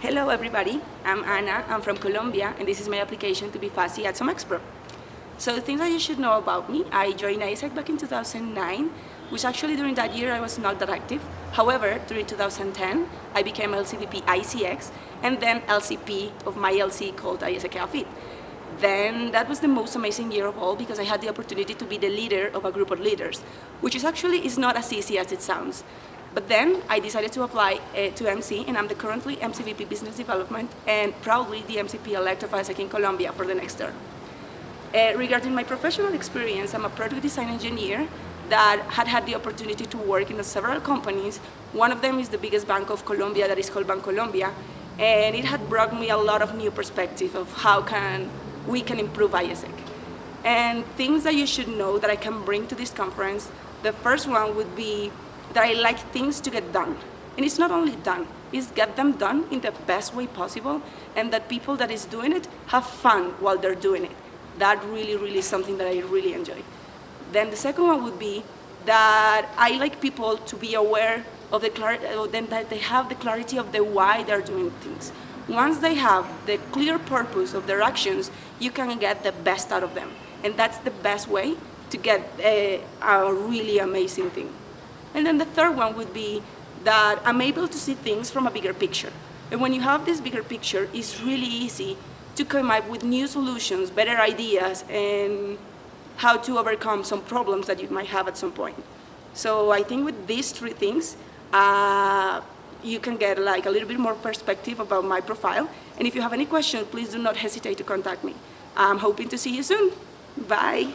Hello everybody, I'm Ana, I'm from Colombia, and this is my application to be FASI at SomExpro. So the things that you should know about me, I joined ISAC back in 2009, which actually during that year I was not that active. However, during 2010, I became LCVP ICX, and then LCP of my LC called ISAC Outfit. Then that was the most amazing year of all because I had the opportunity to be the leader of a group of leaders, which is not as easy as it sounds. But then I decided to apply to MC, and I'm the currently MCVP Business Development and proudly the MCP-elect of ISAC in Colombia for the next term. Regarding my professional experience, I'm a product design engineer that had the opportunity to work in several companies. One of them is the biggest bank of Colombia that is called Bancolombia, and it had brought me a lot of new perspective of how we can improve ISAC. And things that you should know that I can bring to this conference, the first one would be that I like things to get done. And it's not only done, it's get them done in the best way possible, and that people that is doing it have fun while they're doing it. That really is something that I really enjoy. Then the second one would be that I like people to be aware of that they have the clarity of the why they're doing things. Once they have the clear purpose of their actions, you can get the best out of them. And that's the best way to get a really amazing thing. And then the third one would be that I'm able to see things from a bigger picture. And when you have this bigger picture, it's really easy to come up with new solutions, better ideas, and how to overcome some problems that you might have at some point. So I think with these three things, you can get like a little bit more perspective about my profile. And if you have any questions, please do not hesitate to contact me. I'm hoping to see you soon. Bye.